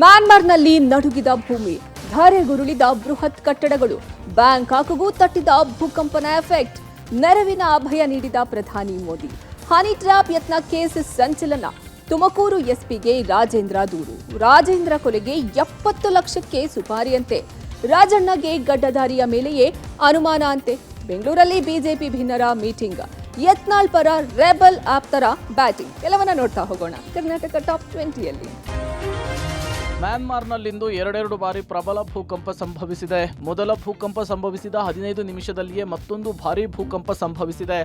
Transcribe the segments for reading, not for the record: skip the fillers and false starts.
ಮ್ಯಾನ್ಮಾರ್ನಲ್ಲಿ ನಡುಗಿದ ಭೂಮಿ, ಧರೆಗುರುಳಿದ ಬೃಹತ್ ಕಟ್ಟಡಗಳು, ಬ್ಯಾಂಕಾಕ್ಗೂ ತಟ್ಟಿದ ಭೂಕಂಪನ ಎಫೆಕ್ಟ್. ನೆರವಿನ ಅಭಯ ನೀಡಿದ ಪ್ರಧಾನಿ ಮೋದಿ. ಹನಿ ಟ್ರ್ಯಾಪ್ ಯತ್ನ ಕೇಸ್ ಸಂಚಲನ. ತುಮಕೂರು ಎಸ್ಪಿಗೆ ರಾಜೇಂದ್ರ ದೂರು. ರಾಜೇಂದ್ರ ಕೊಲೆಗೆ 70 ಲಕ್ಷಕ್ಕೆ ಸುಪಾರಿಯಂತೆ. ರಾಜಣ್ಣಗೆ ಗಡ್ಡಧಾರಿಯ ಮೇಲೆಯೇ ಅನುಮಾನ ಅಂತೆ. ಬೆಂಗಳೂರಲ್ಲಿ ಬಿಜೆಪಿ ಭಿನ್ನರ ಮೀಟಿಂಗ್. ಯತ್ನಾಳ್ ಪರ ರೆಬಲ್ ಆಪ್ತರ ಬ್ಯಾಟಿಂಗ್. ಎಲ್ಲವನ್ನ ನೋಡ್ತಾ ಹೋಗೋಣ ಕರ್ನಾಟಕ ಟಾಪ್ 20ಯಲ್ಲಿ. ಮ್ಯಾನ್ಮಾರ್ನಲ್ಲಿಂದು ಎರಡೆರಡು ಬಾರಿ ಪ್ರಬಲ ಭೂಕಂಪ ಸಂಭವಿಸಿದೆ. ಮೊದಲ ಭೂಕಂಪ ಸಂಭವಿಸಿದ 15 ನಿಮಿಷದಲ್ಲಿಯೇ ಮತ್ತೊಂದು ಭಾರೀ ಭೂಕಂಪ ಸಂಭವಿಸಿದೆ.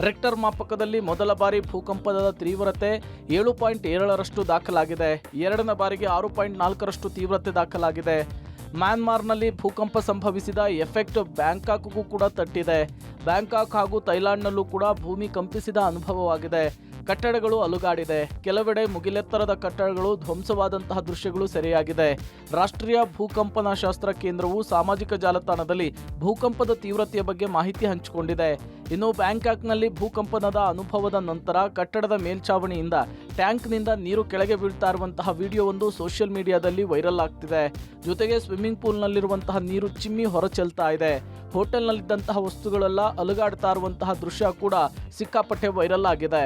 ರೆಕ್ಟರ್ ಮಾಪಕದಲ್ಲಿ ಮೊದಲ ಬಾರಿ ಭೂಕಂಪದ ತೀವ್ರತೆ 7.7ರಷ್ಟು ದಾಖಲಾಗಿದೆ. ಎರಡನೇ ಬಾರಿಗೆ 6.4ರಷ್ಟು ತೀವ್ರತೆ ದಾಖಲಾಗಿದೆ. ಮ್ಯಾನ್ಮಾರ್ನಲ್ಲಿ ಭೂಕಂಪ ಸಂಭವಿಸಿದ ಎಫೆಕ್ಟ್ ಬ್ಯಾಂಕಾಕ್ಗೂ ಕೂಡ ತಟ್ಟಿದೆ. ಬ್ಯಾಂಕಾಕ್ ಹಾಗೂ ಥೈಲ್ಯಾಂಡ್ನಲ್ಲೂ ಕೂಡ ಭೂಮಿ ಕಂಪಿಸಿದ ಅನುಭವವಾಗಿದೆ. ಕಟ್ಟಡಗಳು ಅಲುಗಾಡಿದೆ. ಕೆಲವೆಡೆ ಮುಗಿಲೆತ್ತರದ ಕಟ್ಟಡಗಳು ಧ್ವಂಸವಾದಂತಹ ದೃಶ್ಯಗಳು ಸೆರೆಯಾಗಿದೆ. ರಾಷ್ಟ್ರೀಯ ಭೂಕಂಪನ ಶಾಸ್ತ್ರ ಕೇಂದ್ರವು ಸಾಮಾಜಿಕ ಜಾಲತಾಣದಲ್ಲಿ ಭೂಕಂಪದ ತೀವ್ರತೆಯ ಬಗ್ಗೆ ಮಾಹಿತಿ ಹಂಚಿಕೊಂಡಿದೆ. ಇನ್ನು ಬ್ಯಾಂಕಾಕ್ನಲ್ಲಿ ಭೂಕಂಪನದ ಅನುಭವದ ನಂತರ ಕಟ್ಟಡದ ಮೇಲ್ಛಾವಣಿಯಿಂದ ಟ್ಯಾಂಕ್ನಿಂದ ನೀರು ಕೆಳಗೆ ಬೀಳ್ತಾ ಇರುವಂತಹ ವಿಡಿಯೋವೊಂದು ಸೋಷಿಯಲ್ ಮೀಡಿಯಾದಲ್ಲಿ ವೈರಲ್ ಆಗ್ತಿದೆ. ಜೊತೆಗೆ ಸ್ವಿಮ್ಮಿಂಗ್ ಪೂಲ್ನಲ್ಲಿರುವಂತಹ ನೀರು ಚಿಮ್ಮಿ ಹೊರಚೆಲ್ತಾ ಇದೆ. ಹೋಟೆಲ್ನಲ್ಲಿದ್ದಂತಹ ವಸ್ತುಗಳೆಲ್ಲ ಅಲುಗಾಡ್ತಾ ಇರುವಂತಹ ದೃಶ್ಯ ಕೂಡ ಸಿಕ್ಕಾಪಟ್ಟೆ ವೈರಲ್ ಆಗಿದೆ.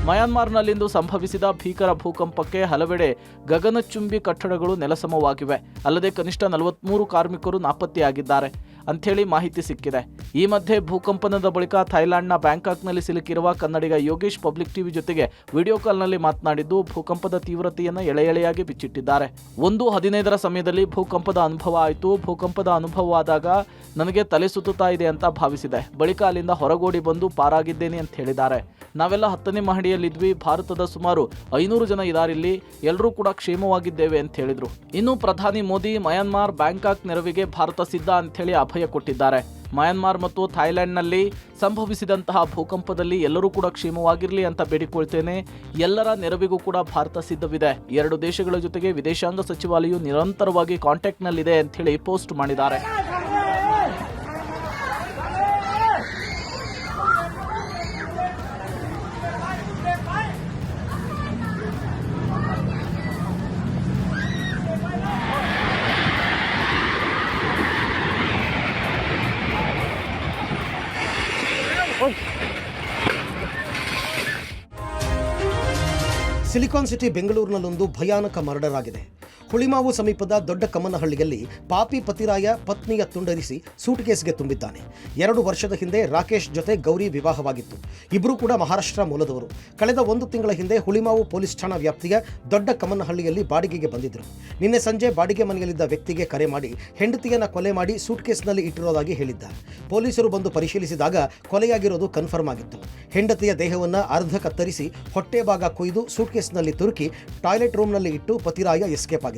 ಮಯನ್ಮಾರ್ನಲ್ಲಿಂದು ಸಂಭವಿಸಿದ ಭೀಕರ ಭೂಕಂಪಕ್ಕೆ ಹಲವೆಡೆ ಗಗನಚುಂಬಿ ಕಟ್ಟಡಗಳು ನೆಲಸಮವಾಗಿವೆ. ಅಲ್ಲದೆ ಕನಿಷ್ಠ 43 ಕಾರ್ಮಿಕರು ನಾಪತ್ತೆಯಾಗಿದ್ದಾರೆ ಅಂಥೇಳಿ ಮಾಹಿತಿ ಸಿಕ್ಕಿದೆ. ಈ ಮಧ್ಯೆ ಭೂಕಂಪನದ ಬಳಿಕ ಥೈಲ್ಯಾಂಡ್ನ ಬ್ಯಾಂಕಾಕ್ನಲ್ಲಿ ಸಿಲುಕಿರುವ ಕನ್ನಡಿಗ ಯೋಗೇಶ್ ಪಬ್ಲಿಕ್ ಟಿವಿ ಜೊತೆಗೆ ವಿಡಿಯೋ ಕಾಲ್ನಲ್ಲಿ ಮಾತನಾಡಿದ್ದು ಭೂಕಂಪದ ತೀವ್ರತೆಯನ್ನು ಎಳೆಯಾಗಿ ಬಿಚ್ಚಿಟ್ಟಿದ್ದಾರೆ. 1:15ರ ಸಮಯದಲ್ಲಿ ಭೂಕಂಪದ ಅನುಭವ ಆಯಿತು. ಭೂಕಂಪದ ಅನುಭವವಾದಾಗ ನನಗೆ ತಲೆ ಸುತ್ತುತ್ತಾ ಇದೆ ಅಂತ ಭಾವಿಸಿದೆ. ಬಳಿಕ ಅಲ್ಲಿಂದ ಹೊರಗೋಡಿ ಬಂದು ಪಾರಾಗಿದ್ದೇನೆ ಅಂತ ಹೇಳಿದ್ದಾರೆ. ನಾವೆಲ್ಲ 10ನೇ ಮಹಡಿಯಲ್ಲಿದ್ವಿ. ಭಾರತದ ಸುಮಾರು 500 ಜನ ಇದಾರಿಲ್ಲಿ. ಎಲ್ಲರೂ ಕೂಡ ಕ್ಷೇಮವಾಗಿದ್ದೇವೆ ಅಂತ ಹೇಳಿದ್ರು. ಇನ್ನು ಪ್ರಧಾನಿ ಮೋದಿ ಮಯನ್ಮಾರ್ ಬ್ಯಾಂಕಾಕ್ ನೆರವಿಗೆ ಭಾರತ ಸಿದ್ಧ ಅಂತ ಹೇಳಿ ಅಭಯ ಕೊಟ್ಟಿದ್ದಾರೆ. ಮಯನ್ಮಾರ್ ಮತ್ತು ಥೈಲ್ಯಾಂಡ್ನಲ್ಲಿ ಸಂಭವಿಸಿದಂತಹ ಭೂಕಂಪದಲ್ಲಿ ಎಲ್ಲರೂ ಕೂಡ ಕ್ಷೇಮವಾಗಿರಲಿ ಅಂತ ಬೇಡಿಕೊಳ್ತೇನೆ. ಎಲ್ಲರ ನೆರವಿಗೂ ಕೂಡ ಭಾರತ ಸಿದ್ಧವಿದೆ. ಎರಡು ದೇಶಗಳ ಜೊತೆಗೆ ವಿದೇಶಾಂಗ ಸಚಿವಾಲಯವು ನಿರಂತರವಾಗಿ ಕಾಂಟ್ಯಾಕ್ಟ್ನಲ್ಲಿದೆ ಅಂತ ಹೇಳಿ ಪೋಸ್ಟ್ ಮಾಡಿದ್ದಾರೆ. ಸಿಲಿಕಾನ್ ಸಿಟಿ ಬೆಂಗಳೂರಿನಲ್ಲೊಂದು ಭಯಾನಕ ಮರ್ಡರ್ ಆಗಿದೆ. ಹುಳಿಮಾವು ಸಮೀಪದ ದೊಡ್ಡ ಕಮ್ಮನಹಳ್ಳಿಯಲ್ಲಿ ಪಾಪಿ ಪತಿರಾಯ ಪತ್ನಿಯ ತುಂಡರಿಸಿ ಸೂಟ್ಕೇಸ್ಗೆ ತುಂಬಿದ್ದಾನೆ. 2 ವರ್ಷದ ಹಿಂದೆ ರಾಕೇಶ್ ಜೊತೆ ಗೌರಿ ವಿವಾಹವಾಗಿತ್ತು. ಇಬ್ಬರೂ ಕೂಡ ಮಹಾರಾಷ್ಟ್ರ ಮೂಲದವರು. ಕಳೆದ 1 ತಿಂಗಳ ಹಿಂದೆ ಹುಳಿಮಾವು ಪೊಲೀಸ್ ಠಾಣಾ ವ್ಯಾಪ್ತಿಯ ದೊಡ್ಡ ಕಮ್ಮನಹಳ್ಳಿಯಲ್ಲಿ ಬಾಡಿಗೆಗೆ ಬಂದಿದ್ದರು. ನಿನ್ನೆ ಸಂಜೆ ಬಾಡಿಗೆ ಮನೆಯಲ್ಲಿದ್ದ ವ್ಯಕ್ತಿಗೆ ಕರೆ ಮಾಡಿ ಹೆಂಡತಿಯನ್ನು ಕೊಲೆ ಮಾಡಿ ಸೂಟ್ಕೇಸ್ನಲ್ಲಿ ಇಟ್ಟಿರೋದಾಗಿ ಹೇಳಿದ್ದ. ಪೊಲೀಸರು ಬಂದು ಪರಿಶೀಲಿಸಿದಾಗ ಕೊಲೆಯಾಗಿರೋದು ಕನ್ಫರ್ಮ್ ಆಗಿತ್ತು. ಹೆಂಡತಿಯ ದೇಹವನ್ನು ಅರ್ಧ ಕತ್ತರಿಸಿ ಹೊಟ್ಟೆ ಭಾಗ ಕೊಯ್ದು ಸೂಟ್ಕೇಸ್ನಲ್ಲಿ ತುರುಕಿ ಟಾಯ್ಲೆಟ್ ರೂಮ್ನಲ್ಲಿ ಇಟ್ಟು ಪತಿರಾಯ ಎಸ್ಕೇಪ್ ಆಗಿದ್ದ.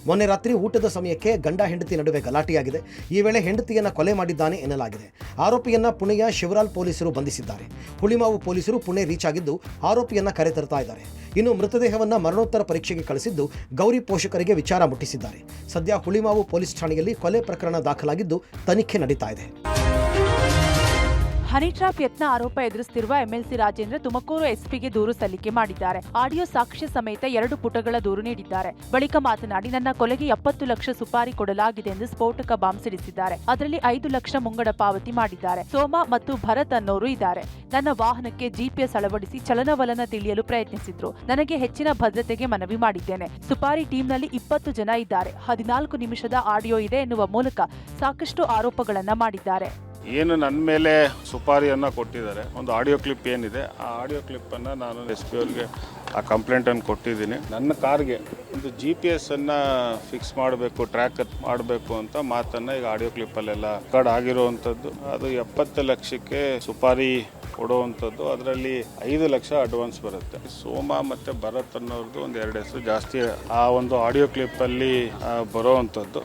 ಮೊನ್ನೆ ರಾತ್ರಿ ಊಟದ ಸಮಯಕ್ಕೆ ಗಂಡ ಹೆಂಡತಿ ನಡುವೆ ಗಲಾಟೆಯಾಗಿದೆ. ಈ ವೇಳೆ ಹೆಂಡತಿಯನ್ನು ಕೊಲೆ ಮಾಡಿದ್ದಾನೆ ಎನ್ನಲಾಗಿದೆ. ಆರೋಪಿಯನ್ನ ಪುಣೆಯ ಶಿವರಾಲ್ ಪೊಲೀಸರು ಬಂಧಿಸಿದ್ದಾರೆ. ಹುಳಿಮಾವು ಪೊಲೀಸರು ಪುಣೆ ರೀಚ್ ಆಗಿದ್ದು ಆರೋಪಿಯನ್ನ ಕರೆತರ್ತಾ ಇದ್ದಾರೆ. ಇನ್ನು ಮೃತದೇಹವನ್ನು ಮರಣೋತ್ತರ ಪರೀಕ್ಷೆಗೆ ಕಳಿಸಿದ್ದು ಗೌರಿ ಪೋಷಕರಿಗೆ ವಿಚಾರ ಮುಟ್ಟಿಸಿದ್ದಾರೆ. ಸದ್ಯ ಹುಳಿಮಾವು ಪೊಲೀಸ್ ಠಾಣೆಯಲ್ಲಿ ಕೊಲೆ ಪ್ರಕರಣ ದಾಖಲಾಗಿದ್ದು ತನಿಖೆ ನಡೀತಾ ಇದೆ. ಹನಿ ಟ್ರ್ಯಾಪ್ ಯತ್ನ ಆರೋಪ ಎದುರಿಸುತ್ತಿರುವ ಎಂಎಲ್ಸಿ ರಾಜೇಂದ್ರ ತುಮಕೂರು ಎಸ್ಪಿಗೆ ದೂರು ಸಲ್ಲಿಕೆ ಮಾಡಿದ್ದಾರೆ. ಆಡಿಯೋ ಸಾಕ್ಷ್ಯ ಸಮೇತ 2 ಪುಟಗಳ ದೂರು ನೀಡಿದ್ದಾರೆ. ಬಳಿಕ ಮಾತನಾಡಿ, ನನ್ನ ಕೊಲೆಗೆ 70 ಲಕ್ಷ ಸುಪಾರಿ ಕೊಡಲಾಗಿದೆ ಎಂದು ಸ್ಫೋಟಕ ಬಾಂಬ್ ಸಿಡಿಸಿದ್ದಾರೆ. ಅದರಲ್ಲಿ 5 ಲಕ್ಷ ಮುಂಗಡ ಪಾವತಿ ಮಾಡಿದ್ದಾರೆ. ಸೋಮ ಮತ್ತು ಭರತ್ ಅನ್ನೋರು ಇದ್ದಾರೆ. ನನ್ನ ವಾಹನಕ್ಕೆ ಜಿಪಿಎಸ್ ಅಳವಡಿಸಿ ಚಲನವಲನ ತಿಳಿಯಲು ಪ್ರಯತ್ನಿಸಿದ್ರು. ನನಗೆ ಹೆಚ್ಚಿನ ಭದ್ರತೆಗೆ ಮನವಿ ಮಾಡಿದ್ದೇನೆ. ಸುಪಾರಿ ಟೀಮ್ನಲ್ಲಿ 20 ಜನ ಇದ್ದಾರೆ. 14 ನಿಮಿಷದ ಆಡಿಯೋ ಇದೆ ಎನ್ನುವ ಮೂಲಕ ಸಾಕಷ್ಟು ಆರೋಪಗಳನ್ನ ಮಾಡಿದ್ದಾರೆ. ಏನು ನನ್ನ ಮೇಲೆ ಸುಪಾರಿಯನ್ನು ಕೊಟ್ಟಿದ್ದಾರೆ. ಒಂದು ಆಡಿಯೋ ಕ್ಲಿಪ್ ಏನಿದೆ, ಆ ಆಡಿಯೋ ಕ್ಲಿಪ್ಪನ್ನು ನಾನು SP ಅವ್ರಿಗೆ ಆ ಕಂಪ್ಲೇಂಟನ್ನು ಕೊಟ್ಟಿದ್ದೀನಿ. ನನ್ನ ಕಾರ್ಗೆ ಒಂದು GPS ಅನ್ನು ಫಿಕ್ಸ್ ಮಾಡಬೇಕು, ಟ್ರ್ಯಾಕ್ ಮಾಡಬೇಕು ಅಂತ ಮಾತನ್ನು ಈಗ ಆಡಿಯೋ ಕ್ಲಿಪ್ಪಲ್ಲೆಲ್ಲ ರೆಕಾರ್ಡ್ ಆಗಿರುವಂಥದ್ದು. ಅದು 70 ಲಕ್ಷಕ್ಕೆ ಸುಪಾರಿ ಕೊಡುವಂಥದ್ದು. ಅದರಲ್ಲಿ 5 ಲಕ್ಷ ಅಡ್ವಾನ್ಸ್ ಬರುತ್ತೆ. ಸೋಮ ಮತ್ತು ಭರತ್ ಅನ್ನೋರ್ದು ಒಂದು 2 ಹೆಸರು ಜಾಸ್ತಿ ಆ ಒಂದು ಆಡಿಯೋ ಕ್ಲಿಪ್ಪಲ್ಲಿ ಬರೋವಂಥದ್ದು.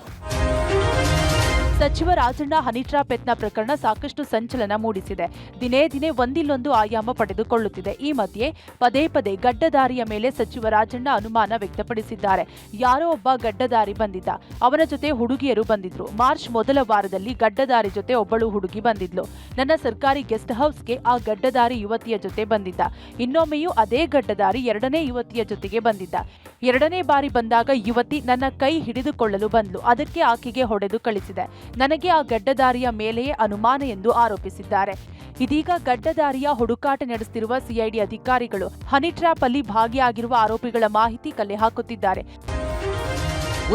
ಸಚಿವ ರಾಜಣ್ಣ ಹನಿ ಟ್ರ್ಯಾಪ್ ಯತ್ನ ಪ್ರಕರಣ ಸಾಕಷ್ಟು ಸಂಚಲನ ಮೂಡಿಸಿದೆ. ದಿನೇ ದಿನೇ ಒಂದಿಲ್ಲೊಂದು ಆಯಾಮ ಪಡೆದುಕೊಳ್ಳುತ್ತಿದೆ. ಈ ಮಧ್ಯೆ ಪದೇ ಪದೇ ಗಡ್ಡದಾರಿಯ ಮೇಲೆ ಸಚಿವ ರಾಜಣ್ಣ ಅನುಮಾನ ವ್ಯಕ್ತಪಡಿಸಿದ್ದಾರೆ. ಯಾರೋ ಒಬ್ಬ ಗಡ್ಡದಾರಿ ಬಂದಿದ್ದ, ಅವನ ಜೊತೆ ಹುಡುಗಿಯರು ಬಂದಿದ್ರು. ಮಾರ್ಚ್ ಮೊದಲ ವಾರದಲ್ಲಿ ಗಡ್ಡದಾರಿ ಜೊತೆ ಒಬ್ಬಳು ಹುಡುಗಿ ಬಂದಿದ್ಲು. ನನ್ನ ಸರ್ಕಾರಿ ಗೆಸ್ಟ್ ಹೌಸ್ಗೆ ಆ ಗಡ್ಡದಾರಿ ಯುವತಿಯ ಜೊತೆ ಬಂದಿದ್ದ. ಇನ್ನೊಮ್ಮೆಯೂ ಅದೇ ಗಡ್ಡದಾರಿ ಎರಡನೇ ಯುವತಿಯ ಜೊತೆಗೆ ಬಂದಿದ್ದ. ಎರಡನೇ ಬಾರಿ ಬಂದಾಗ ಯುವತಿ ನನ್ನ ಕೈ ಹಿಡಿದುಕೊಳ್ಳಲು ಬಂದ್ಲು. ಅದಕ್ಕೆ ಆಕೆಗೆ ಹೊಡೆದು ಕಳಿಸಿದೆ. ನನಗೆ ಆ ಗಡ್ಡದಾರಿಯ ಮೇಲೆಯೇ ಅನುಮಾನ ಎಂದು ಆರೋಪಿಸಿದ್ದಾರೆ. ಇದೀಗ ಗಡ್ಡದಾರಿಯ ಹುಡುಕಾಟ ನಡೆಸುತ್ತಿರುವ ಸಿಐಡಿ ಅಧಿಕಾರಿಗಳು ಹನಿ ಟ್ರ್ಯಾಪ್ ಅಲ್ಲಿ ಭಾಗಿಯಾಗಿರುವ ಆರೋಪಿಗಳ ಮಾಹಿತಿ ಕಲೆ ಹಾಕುತ್ತಿದ್ದಾರೆ.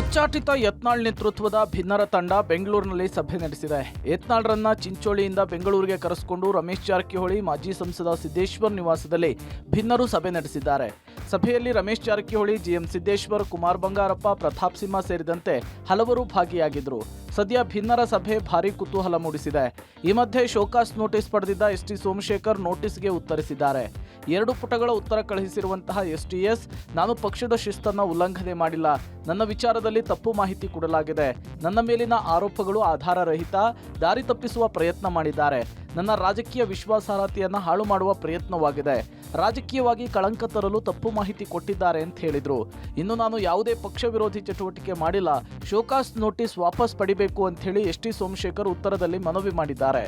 ಉಚ್ಚಾಟಿತ ಯತ್ನಾಳ್ ನೇತೃತ್ವದ ಭಿನ್ನರ ತಂಡ ಬೆಂಗಳೂರಿನಲ್ಲಿ ಸಭೆ ನಡೆಸಿದೆ. ಯತ್ನಾಳ್ರನ್ನ ಚಿಂಚೋಳಿಯಿಂದ ಬೆಂಗಳೂರಿಗೆ ಕರೆಸಿಕೊಂಡು ರಮೇಶ್ ಜಾರಕಿಹೊಳಿ, ಮಾಜಿ ಸಂಸದ ಸಿದ್ದೇಶ್ವರ್ ನಿವಾಸದಲ್ಲಿ ಭಿನ್ನರು ಸಭೆ ನಡೆಸಿದ್ದಾರೆ. ಸಭೆಯಲ್ಲಿ ರಮೇಶ್ ಜಾರಕಿಹೊಳಿ, ಜಿಎಂ ಸಿದ್ದೇಶ್ವರ್, ಕುಮಾರ್ ಬಂಗಾರಪ್ಪ, ಪ್ರತಾಪ್ ಸಿಂಹ ಸೇರಿದಂತೆ ಹಲವರು ಭಾಗಿಯಾಗಿದ್ದರು. ಸದ್ಯ ಭಿನ್ನರ ಸಭೆ ಭಾರೀ ಕುತೂಹಲ ಮೂಡಿಸಿದೆ. ಈ ಮಧ್ಯೆ ಶೋಕಾಸ್ ನೋಟಿಸ್ ಪಡೆದಿದ್ದ ಎಸ್ಟಿ ಸೋಮಶೇಖರ್ ನೋಟಿಸ್ಗೆ ಉತ್ತರಿಸಿದ್ದಾರೆ. 2 ಪುಟಗಳ ಉತ್ತರ ಕಳುಹಿಸಿರುವಂತಹ ಎಸ್ಟಿಎಸ್, ನಾನು ಪಕ್ಷದ ಶಿಸ್ತನ್ನು ಉಲ್ಲಂಘನೆ ಮಾಡಿಲ್ಲ. ನನ್ನ ವಿಚಾರದಲ್ಲಿ ತಪ್ಪು ಮಾಹಿತಿ ಕೊಡಲಾಗಿದೆ. ನನ್ನ ಮೇಲಿನ ಆರೋಪಗಳು ಆಧಾರರಹಿತ, ದಾರಿ ತಪ್ಪಿಸುವ ಪ್ರಯತ್ನ ಮಾಡಿದ್ದಾರೆ. ನನ್ನ ರಾಜಕೀಯ ವಿಶ್ವಾಸಾರ್ಹತೆಯನ್ನು ಹಾಳು ಮಾಡುವ ಪ್ರಯತ್ನವಾಗಿದೆ. ರಾಜಕೀಯವಾಗಿ ಕಳಂಕ ತರಲು ತಪ್ಪು ಮಾಹಿತಿ ಕೊಟ್ಟಿದ್ದಾರೆ ಅಂತ ಹೇಳಿದ್ರು. ಇನ್ನು ನಾನು ಯಾವುದೇ ಪಕ್ಷ ವಿರೋಧಿ ಚಟುವಟಿಕೆ ಮಾಡಿಲ್ಲ. ಶೋಕಾಸ್ ನೋಟಿಸ್ ವಾಪಸ್ ಪಡಿಬೇಕು ಅಂತ ಹೇಳಿ ಎಸ್ಟಿ ಸೋಮಶೇಖರ್ ಉತ್ತರದಲ್ಲಿ ಮನವಿ ಮಾಡಿದ್ದಾರೆ.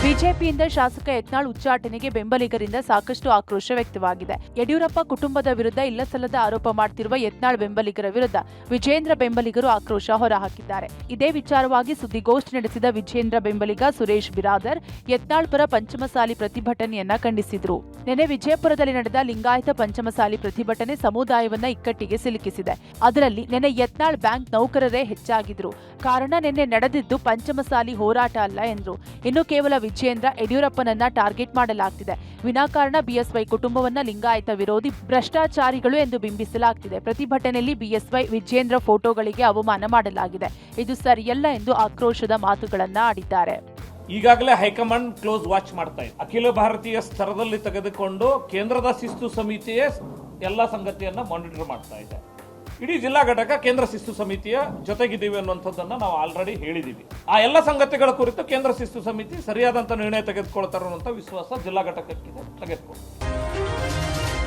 ಬಿಜೆಪಿಯಿಂದ ಶಾಸಕ ಯತ್ನಾಳ್ ಉಚ್ಚಾಟನೆಗೆ ಬೆಂಬಲಿಗರಿಂದ ಸಾಕಷ್ಟು ಆಕ್ರೋಶ ವ್ಯಕ್ತವಾಗಿದೆ. ಯಡಿಯೂರಪ್ಪ ಕುಟುಂಬದ ವಿರುದ್ಧ ಇಲ್ಲಸಲ್ಲದ ಆರೋಪ ಮಾಡುತ್ತಿರುವ ಯತ್ನಾಳ್ ಬೆಂಬಲಿಗರ ವಿರುದ್ಧ ವಿಜೇಂದ್ರ ಬೆಂಬಲಿಗರು ಆಕ್ರೋಶ ಹೊರಹಾಕಿದ್ದಾರೆ. ಇದೇ ವಿಚಾರವಾಗಿ ಸುದ್ದಿಗೋಷ್ಠಿ ನಡೆಸಿದ ವಿಜೇಂದ್ರ ಬೆಂಬಲಿಗ ಸುರೇಶ್ ಬಿರಾದರ್ ಯತ್ನಾಳ್ ಪರ ಪಂಚಮಸಾಲಿ ಪ್ರತಿಭಟನೆಯನ್ನ ಖಂಡಿಸಿದ್ರು. ನಿನ್ನೆ ವಿಜಯಪುರದಲ್ಲಿ ನಡೆದ ಲಿಂಗಾಯತ ಪಂಚಮಸಾಲಿ ಪ್ರತಿಭಟನೆ ಸಮುದಾಯವನ್ನ ಇಕ್ಕಟ್ಟಿಗೆ ಸಿಲುಕಿಸಿದೆ. ಅದರಲ್ಲಿ ನಿನ್ನೆ ಯತ್ನಾಳ್ ಬ್ಯಾಂಕ್ ನೌಕರರೇ ಹೆಚ್ಚಾಗಿದ್ರು. ಕಾರಣ ನಿನ್ನೆ ನಡೆದಿದ್ದು ಪಂಚಮಸಾಲಿ ಹೋರಾಟ ಅಲ್ಲ ಎಂದ್ರು. ಇನ್ನು ಕೇವಲ ವಿಜೇಂದ್ರ ಯಡಿಯೂರಪ್ಪನನ್ನ ಟಾರ್ಗೆಟ್ ಮಾಡಲಾಗ್ತಿದೆ. ವಿನಾಕಾರಣ ಬಿಎಸ್ವೈ ಕುಟುಂಬವನ್ನ ಲಿಂಗಾಯತ ವಿರೋಧಿ ಭ್ರಷ್ಟಾಚಾರಿಗಳು ಎಂದು ಬಿಂಬಿಸಲಾಗ್ತಿದೆ. ಪ್ರತಿಭಟನೆಯಲ್ಲಿ ಬಿಎಸ್ವೈ ವಿಜೇಂದ್ರ ಫೋಟೋಗಳಿಗೆ ಅವಮಾನ ಮಾಡಲಾಗಿದೆ. ಇದು ಸರಿಯಲ್ಲ ಎಂದು ಆಕ್ರೋಶದ ಮಾತುಗಳನ್ನ ಆಡಿದ್ದಾರೆ. ಈಗಾಗಲೇ ಹೈಕಮಾಂಡ್ ಕ್ಲೋಸ್ ವಾಚ್ ಮಾಡ್ತಾ ಇದೆ. ಅಖಿಲ ಭಾರತೀಯ ಸ್ತರದಲ್ಲಿ ತೆಗೆದುಕೊಂಡು ಕೇಂದ್ರದ ಶಿಸ್ತು ಸಮಿತಿಯೇ ಎಲ್ಲ ಸಂಗತಿಯನ್ನ ಮಾನಿಟರ್ ಮಾಡ್ತಾ ಇದೆ. ಇಡೀ ಜಿಲ್ಲಾ ಘಟಕ ಕೇಂದ್ರ ಶಿಸ್ತು ಸಮಿತಿಯ ಜೊತೆಗಿದ್ದೀವಿ ಅನ್ನುವಂಥದ್ದನ್ನು ನಾವು ಆಲ್ರೆಡಿ ಹೇಳಿದ್ದೀವಿ. ಆ ಎಲ್ಲ ಸಂಗತಿಗಳ ಕುರಿತು ಕೇಂದ್ರ ಶಿಸ್ತು ಸಮಿತಿ ಸರಿಯಾದಂಥ ನಿರ್ಣಯ ತೆಗೆದುಕೊಳ್ತಾರೆ ಅನ್ನುವಂಥ ವಿಶ್ವಾಸ ಜಿಲ್ಲಾ ಘಟಕಕ್ಕಿದೆ. ತೆಗೆದುಕೊಳ್ಳಿ.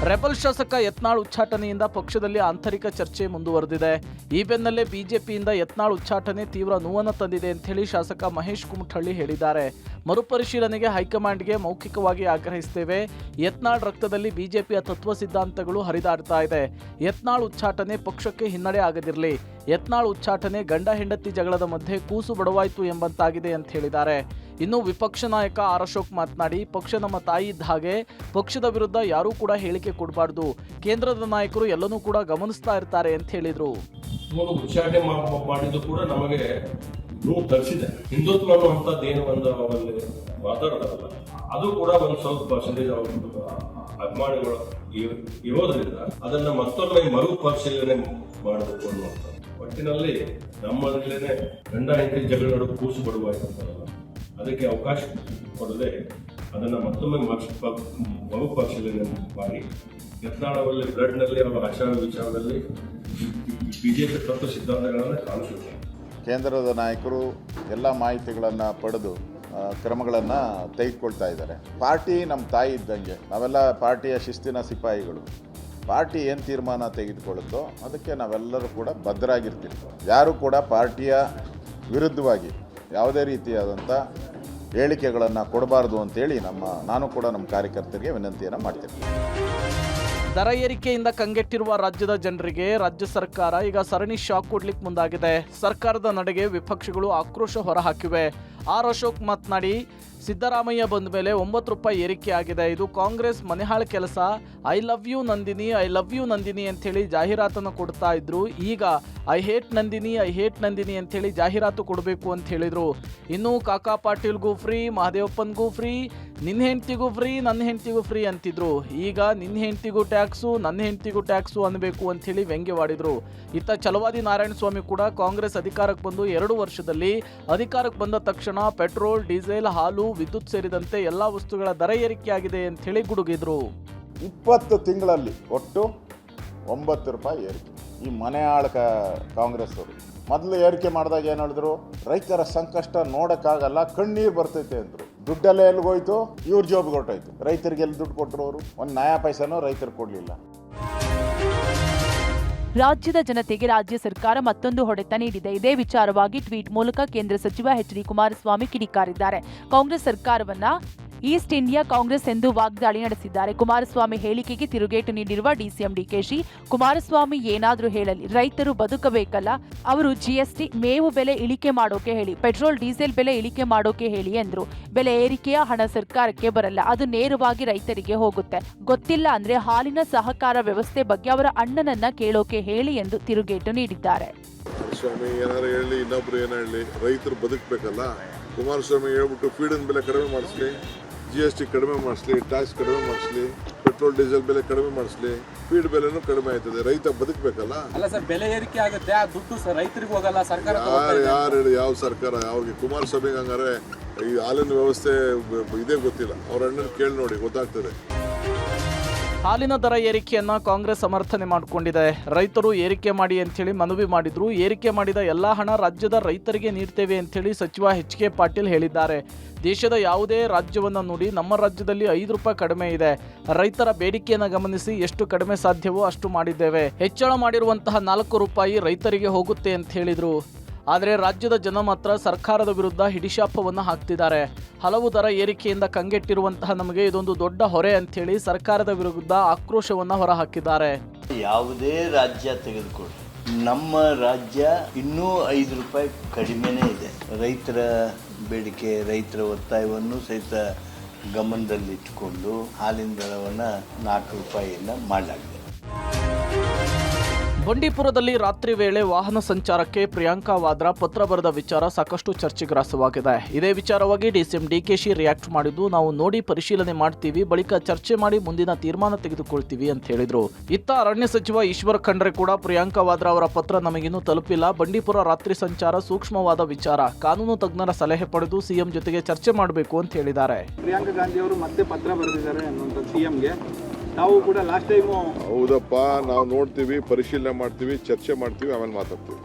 ರೆಬಲ್ ಶಾಸಕ ಯತ್ನಾಳ್ ಉಚ್ಚಾಟನೆಯಿಂದ ಪಕ್ಷದಲ್ಲಿ ಆಂತರಿಕ ಚರ್ಚೆ ಮುಂದುವರೆದಿದೆ. ಈ ಬೆನ್ನಲ್ಲೇ ಬಿಜೆಪಿಯಿಂದ ಯತ್ನಾಳ್ ಉಚ್ಚಾಟನೆ ತೀವ್ರ ನೋವನ್ನು ತಂದಿದೆ ಅಂತ ಹೇಳಿ ಶಾಸಕ ಮಹೇಶ್ ಕುಮಠಳ್ಳಿ ಹೇಳಿದ್ದಾರೆ. ಮರುಪರಿಶೀಲನೆಗೆ ಹೈಕಮಾಂಡ್ಗೆ ಮೌಖಿಕವಾಗಿ ಆಗ್ರಹಿಸುತ್ತೇವೆ. ಯತ್ನಾಳ್ ರಕ್ತದಲ್ಲಿ ಬಿಜೆಪಿಯ ತತ್ವ ಸಿದ್ಧಾಂತಗಳು ಹರಿದಾಡ್ತಾ ಇದೆ. ಯತ್ನಾಳ್ ಉಚ್ಚಾಟನೆ ಪಕ್ಷಕ್ಕೆ ಹಿನ್ನಡೆ ಆಗದಿರಲಿ. ಯತ್ನಾಳ್ ಉಚ್ಚಾಟನೆ ಗಂಡ ಹೆಂಡತಿ ಜಗಳದ ಮಧ್ಯೆ ಕೂಸು ಬಡವಾಯಿತು ಎಂಬಂತಾಗಿದೆ ಅಂತ ಹೇಳಿದ್ದಾರೆ. ಇನ್ನು ವಿಪಕ್ಷ ನಾಯಕ ಆರ್ ಅಶೋಕ್ ಮಾತನಾಡಿ, ಪಕ್ಷ ನಮ್ಮ ತಾಯಿ ಇದ್ದ ಹಾಗೆ, ಪಕ್ಷದ ವಿರುದ್ಧ ಯಾರೂ ಕೂಡ ಹೇಳಿಕೆ ಕೊಡಬಾರ್ದು. ಕೇಂದ್ರದ ನಾಯಕರು ಎಲ್ಲನೂ ಕೂಡ ಗಮನಿಸ್ತಾ ಇರ್ತಾರೆ ಅಂತ ಹೇಳಿದ್ರು. ಉಚ್ಚಾಟನೆ ಮಾಡಿದ್ದು ಕೂಡ ನಮಗೆ ನೋವು ತರಿಸಿದೆ. ಹಿಂದುತ್ವ ಅನ್ನುವಂಥದ್ದೇನು ಒಂದು ಅವರಲ್ಲಿ ಮಾತಾಡೋದಲ್ಲ, ಅದು ಕೂಡ ಒಂದು ಸ್ವಲ್ಪ ಪರ್ಸೆಂಟೇಜ್ ಅಭಿಮಾನಿಗಳು ಇರೋದ್ರಿಂದ ಅದನ್ನ ಮತ್ತೊಮ್ಮೆ ಮರುಪರಿಶೀಲನೆ ಮಾಡಬೇಕು ಅನ್ನುವಂಥ ಒಟ್ಟಿನಲ್ಲಿ ನಮ್ಮಲ್ಲೇ ಗಂಡ ಹೆಂಡತಿ ಜಗಳ ಕೂಸು ಬಡವಾಯಿತು ಅಂತಾರಲ್ಲ, ಅದಕ್ಕೆ ಅವಕಾಶ ಕೊಡದೆ ಅದನ್ನ ಮತ್ತೊಮ್ಮೆ ಮರುಪರಿಶೀಲನೆ ಮಾಡಿ ಯತ್ನಾಳಲ್ಲಿ ಬ್ಲಡ್ನಲ್ಲಿ ಅವರ ಆಚಾರ ವಿಚಾರದಲ್ಲಿ ಬಿಜೆಪಿ ತತ್ವ ಸಿದ್ಧಾಂತಗಳನ್ನು ಕಾಣಿಸುತ್ತೆ. ಕೇಂದ್ರದ ನಾಯಕರು ಎಲ್ಲ ಮಾಹಿತಿಗಳನ್ನು ಪಡೆದು ಕ್ರಮಗಳನ್ನು ತೆಗೆದುಕೊಳ್ತಾ ಇದ್ದಾರೆ. ಪಾರ್ಟಿ ನಮ್ಮ ತಾಯಿ ಇದ್ದಂಗೆ, ನಾವೆಲ್ಲ ಪಾರ್ಟಿಯ ಶಿಸ್ತಿನ ಸಿಪಾಯಿಗಳು. ಪಾರ್ಟಿ ಏನು ತೀರ್ಮಾನ ತೆಗೆದುಕೊಳ್ಳುತ್ತೋ ಅದಕ್ಕೆ ನಾವೆಲ್ಲರೂ ಕೂಡ ಬದ್ಧರಾಗಿರ್ತೀವಿ. ಯಾರೂ ಕೂಡ ಪಾರ್ಟಿಯ ವಿರುದ್ಧವಾಗಿ ಯಾವುದೇ ರೀತಿಯಾದಂಥ ಹೇಳಿಕೆಗಳನ್ನು ಕೊಡಬಾರ್ದು ಅಂತೇಳಿ ನಾನು ಕೂಡ ನಮ್ಮ ಕಾರ್ಯಕರ್ತರಿಗೆ ವಿನಂತಿಯನ್ನು ಮಾಡ್ತೀನಿ. ದರ ಏರಿಕೆಯಿಂದ ಕಂಗೆಟ್ಟಿರುವ ರಾಜ್ಯದ ಜನರಿಗೆ ರಾಜ್ಯ ಸರ್ಕಾರ ಈಗ ಸರಣಿ ಶಾಕ್ ಕೊಡ್ಲಿಕ್ಕೆ ಮುಂದಾಗಿದೆ. ಸರ್ಕಾರದ ನಡೆಗೆ ವಿಪಕ್ಷಗಳು ಆಕ್ರೋಶ ಹೊರಹಾಕಿವೆ. ಆರ್ ಅಶೋಕ್ ಮಾತನಾಡಿ, ಸಿದ್ದರಾಮಯ್ಯ ಬಂದ ಮೇಲೆ 9 ರೂಪಾಯಿ ಏರಿಕೆ ಆಗಿದೆ. ಇದು ಕಾಂಗ್ರೆಸ್ ಮನೆಹಾಳ ಕೆಲಸ. I love you Nandini, I love you Nandini ಅಂಥೇಳಿ ಜಾಹೀರಾತನ್ನು ಕೊಡ್ತಾ ಇದ್ರು. ಈಗ ಐ ಹೇಟ್ ನಂದಿನಿ ಅಂಥೇಳಿ ಜಾಹೀರಾತು ಕೊಡಬೇಕು ಅಂತ ಹೇಳಿದ್ರು. ಇನ್ನು ಕಾಕಾ ಪಾಟೀಲ್ಗೂ ಫ್ರೀ, ಮಹದೇವಪ್ಪನ್ಗೂ ಫ್ರೀ, ನಿನ್ನ ಹೆಂಡ್ತಿಗೂ ಫ್ರೀ, ನನ್ನ ಹೆಂಡ್ತಿಗೂ ಫ್ರೀ ಅಂತಿದ್ರು. ಈಗ ನಿನ್ನ ಹೆಂಡ್ತಿಗೂ ಟ್ಯಾಕ್ಸು, ನನ್ನ ಹೆಂಡ್ತಿಗೂ ಟ್ಯಾಕ್ಸು ಅನ್ನಬೇಕು ಅಂಥೇಳಿ ವ್ಯಂಗ್ಯವಾಡಿದ್ರು. ಇತ್ತ ಛಲವಾದಿ ನಾರಾಯಣಸ್ವಾಮಿ ಕೂಡ ಕಾಂಗ್ರೆಸ್ ಅಧಿಕಾರಕ್ಕೆ ಬಂದು 2 ವರ್ಷದಲ್ಲಿ ಅಧಿಕಾರಕ್ಕೆ ಬಂದ ತಕ್ಷಣ ಪೆಟ್ರೋಲ್, ಡೀಸೆಲ್, ಹಾಲು, ವಿದ್ಯುತ್ ಸೇರಿದಂತೆ ಎಲ್ಲ ವಸ್ತುಗಳ ದರ ಏರಿಕೆಯಾಗಿದೆ ಅಂತ ಹೇಳಿ ಗುಡುಗಿದ್ರು. 20 ತಿಂಗಳಲ್ಲಿ ಒಟ್ಟು 9 ರೂಪಾಯಿ ಏರಿಕೆ. ಈ ಮನೆ ಆಳಕ ಕಾಂಗ್ರೆಸ್ ಅವರು ಮೊದಲು ಏರಿಕೆ ಮಾಡಿದಾಗ ಏನು ಹೇಳಿದ್ರು, ರೈತರ ಸಂಕಷ್ಟ ನೋಡೋಕ್ಕಾಗಲ್ಲ, ಕಣ್ಣೀರು ಬರ್ತೈತೆ ಅಂದರು. ದುಡ್ಡೆಲ್ಲ ಎಲ್ಲಿಗೋಯ್ತು? ಇವ್ರ ಜೋಬ್ಗೆ ಹೊರಟೋಯ್ತು. ರೈತರಿಗೆ ಎಲ್ಲಿ ದುಡ್ಡು ಕೊಟ್ಟರು ಅವರು? ಒಂದು ನಯಾ ಪೈಸನೂ ರೈತರು ಕೊಡಲಿಲ್ಲ. ರಾಜ್ಯದ ಜನತೆಗೆ ರಾಜ್ಯ ಸರ್ಕಾರ ಮತ್ತೊಂದು ಹೊಡೆತ ನೀಡಿದೆ. ಇದೇ ವಿಚಾರವಾಗಿ ಟ್ವೀಟ್ ಮೂಲಕ ಕೇಂದ್ರ ಸಚಿವ ಎಚ್.ಡಿ. ಕುಮಾರಸ್ವಾಮಿ ಕಿಡಿಕಾರಿದ್ದಾರೆ. ಕಾಂಗ್ರೆಸ್ ಸರ್ಕಾರವನ್ನ ಈಸ್ಟ್ ಇಂಡಿಯಾ ಕಾಂಗ್ರೆಸ್ ಎಂದು ವಾಗ್ದಾಳಿ ನಡೆಸಿದ್ದಾರೆ. ಕುಮಾರಸ್ವಾಮಿ ಹೇಳಿಕೆಗೆ ತಿರುಗೇಟು ನೀಡಿರುವ ಡಿಸಿಎಂ ಡಿಕೆಶಿ, ಕುಮಾರಸ್ವಾಮಿ ಏನಾದರೂ ಹೇಳಲಿ, ರೈತರು ಬದುಕಬೇಕಲ್ಲ, ಅವರು ಜಿಎಸ್ಟಿ, ಮೇವು ಬೆಲೆ ಇಳಿಕೆ ಮಾಡೋಕೆ ಹೇಳಿ, ಪೆಟ್ರೋಲ್ ಡೀಸೆಲ್ ಬೆಲೆ ಇಳಿಕೆ ಮಾಡೋಕೆ ಹೇಳಿ ಎಂದ್ರು. ಬೆಲೆ ಏರಿಕೆಯ ಹಣ ಸರ್ಕಾರಕ್ಕೆ ಬರಲ್ಲ, ಅದು ನೇರವಾಗಿ ರೈತರಿಗೆ ಹೋಗುತ್ತೆ. ಗೊತ್ತಿಲ್ಲ ಅಂದ್ರೆ ಹಾಲಿನ ಸಹಕಾರ ವ್ಯವಸ್ಥೆ ಬಗ್ಗೆ ಅವರ ಅಣ್ಣನನ್ನ ಕೇಳೋಕೆ ಹೇಳಿ ಎಂದು ತಿರುಗೇಟು ನೀಡಿದ್ದಾರೆ. ಕುಮಾರಸ್ವಾಮಿ ಏನಾರು ಹೇಳಿ, ಇನ್ನೊಬ್ರು ಏನ ಹೇಳಿ, ರೈತರು ಬದುಕಬೇಕಲ್ಲ. ಕುಮಾರಸ್ವಾಮಿ ಹೇಳ್ಬಿಟ್ಟು ಫೀಡಿನ ಬೆಲೆ ಕಡಿಮೆ ಮಾಡಿಸ್ಲಿ, GST ಕಡಿಮೆ ಮಾಡಿಸ್ಲಿ, ಟ್ಯಾಕ್ಸ್ ಕಡಿಮೆ ಮಾಡಿಸ್ಲಿ, ಪೆಟ್ರೋಲ್ ಡೀಸೆಲ್ ಬೆಲೆ ಕಡಿಮೆ ಮಾಡಿಸ್ಲಿ, ಫೀಡ್ ಬೆಲೆನೂ ಕಡಿಮೆ ಆಯ್ತದೆ. ರೈತ ಬದುಕಬೇಕಲ್ಲ. ಅಲ್ಲ ಸರ್, ಬೆಲೆ ಏರಿಕೆ ಆಗುತ್ತೆ, ಆ ದುಡ್ಡು ರೈತರಿಗೆ ಹೋಗಲ್ಲ, ಸರ್ಕಾರ ಯಾರು ಹೇಳಿ, ಯಾವ ಸರ್ಕಾರ? ಅವ್ರಿಗೆ ಕುಮಾರಸ್ವಾಮಿಗೆ ಹಂಗಾರೆ ಈ ಹಾಲಿನ ವ್ಯವಸ್ಥೆ ಇದೇ ಗೊತ್ತಿಲ್ಲ. ಅವ್ರ ಅಣ್ಣನ ಕೇಳಿ ನೋಡಿ, ಗೊತ್ತಾಗ್ತದೆ. ಹಾಲಿನ ದರ ಏರಿಕೆಯನ್ನ ಕಾಂಗ್ರೆಸ್ ಸಮರ್ಥನೆ ಮಾಡಿಕೊಂಡಿದೆ. ರೈತರು ಏರಿಕೆ ಮಾಡಿ ಅಂತೇಳಿ ಮನವಿ ಮಾಡಿದ್ರು. ಏರಿಕೆ ಮಾಡಿದ ಎಲ್ಲಾ ಹಣ ರಾಜ್ಯದ ರೈತರಿಗೆ ನೀಡ್ತೇವೆ ಅಂತೇಳಿ ಸಚಿವ ಎಚ್.ಕೆ. ಪಾಟೀಲ್ ಹೇಳಿದ್ದಾರೆ. ದೇಶದ ಯಾವುದೇ ರಾಜ್ಯವನ್ನು ನೋಡಿ, ನಮ್ಮ ರಾಜ್ಯದಲ್ಲಿ 5 ರೂಪಾಯಿ ಕಡಿಮೆ ಇದೆ. ರೈತರ ಬೇಡಿಕೆಯನ್ನು ಗಮನಿಸಿ ಎಷ್ಟು ಕಡಿಮೆ ಸಾಧ್ಯವೋ ಅಷ್ಟು ಮಾಡಿದ್ದೇವೆ. ಹೆಚ್ಚಳ ಮಾಡಿರುವಂತಹ 4 ರೂಪಾಯಿ ರೈತರಿಗೆ ಹೋಗುತ್ತೆ ಅಂತ ಹೇಳಿದ್ರು. ಆದರೆ ರಾಜ್ಯದ ಜನ ಮಾತ್ರ ಸರ್ಕಾರದ ವಿರುದ್ಧ ಹಿಡಿಶಾಪವನ್ನು ಹಾಕ್ತಿದ್ದಾರೆ. ಹಲವು ದರ ಏರಿಕೆಯಿಂದ ಕಂಗೆಟ್ಟಿರುವಂತಹ ನಮಗೆ ಇದೊಂದು ದೊಡ್ಡ ಹೊರೆ ಅಂಥೇಳಿ ಸರ್ಕಾರದ ವಿರುದ್ಧ ಆಕ್ರೋಶವನ್ನು ಹೊರಹಾಕಿದ್ದಾರೆ. ಯಾವುದೇ ರಾಜ್ಯ ತೆಗೆದುಕೊಳ್ಳಿ, ನಮ್ಮ ರಾಜ್ಯ ಇನ್ನೂ 5 ರೂಪಾಯಿ ಕಡಿಮೆನೇ ಇದೆ. ರೈತರ ಬೇಡಿಕೆ, ರೈತರ ಒತ್ತಾಯವನ್ನು ಸಹಿತ ಗಮನದಲ್ಲಿಟ್ಟುಕೊಂಡು ಹಾಲಿನ ದರವನ್ನು 4 ರೂಪಾಯಿಯನ್ನು ಮಾಡಲಾಗಿದೆ. ಬಂಡೀಪುರದಲ್ಲಿ ರಾತ್ರಿ ವೇಳೆ ವಾಹನ ಸಂಚಾರಕ್ಕೆ ಪ್ರಿಯಾಂಕಾ ವಾದ್ರಾ ಪತ್ರ ಬರೆದ ವಿಚಾರ ಸಾಕಷ್ಟು ಚರ್ಚೆಗ್ರಾಸವಾಗಿದೆ. ಇದೇ ವಿಚಾರವಾಗಿ ಡಿಸಿಎಂ ಡಿಕೆಶಿ ರಿಯಾಕ್ಟ್ ಮಾಡಿದ್ದು, ನಾವು ನೋಡಿ ಪರಿಶೀಲನೆ ಮಾಡ್ತೀವಿ, ಬಳಿಕ ಚರ್ಚೆ ಮಾಡಿ ಮುಂದಿನ ತೀರ್ಮಾನ ತೆಗೆದುಕೊಳ್ತೀವಿ ಅಂತ ಹೇಳಿದ್ರು. ಇತ್ತ ಅರಣ್ಯ ಸಚಿವ ಈಶ್ವರ್ ಖಂಡ್ರೆ ಕೂಡ ಪ್ರಿಯಾಂಕಾ ವಾದ್ರಾ ಅವರ ಪತ್ರ ನಮಗಿನ್ನೂ ತಲುಪಿಲ್ಲ, ಬಂಡೀಪುರ ರಾತ್ರಿ ಸಂಚಾರ ಸೂಕ್ಷ್ಮವಾದ ವಿಚಾರ, ಕಾನೂನು ತಜ್ಞರ ಸಲಹೆ ಪಡೆದು ಸಿಎಂ ಜೊತೆಗೆ ಚರ್ಚೆ ಮಾಡಬೇಕು ಅಂತ ಹೇಳಿದ್ದಾರೆ. ಪ್ರಿಯಾಂಕಾ ಗಾಂಧಿ ಅವರು ಮತ್ತೆ ಪತ್ರ ಬರೆದಿದ್ದಾರೆ ಅನ್ನುವಂಥ ಸಿಎಂಗೆ. ನಾವು ಕೂಡ ಲಾಸ್ಟ್ ಟೈಮು ಹೌದಪ್ಪ, ನಾವು ನೋಡ್ತೀವಿ, ಪರಿಶೀಲನೆ ಮಾಡ್ತೀವಿ, ಚರ್ಚೆ ಮಾಡ್ತೀವಿ, ಆಮೇಲೆ ಮಾತಾಡ್ತೀವಿ.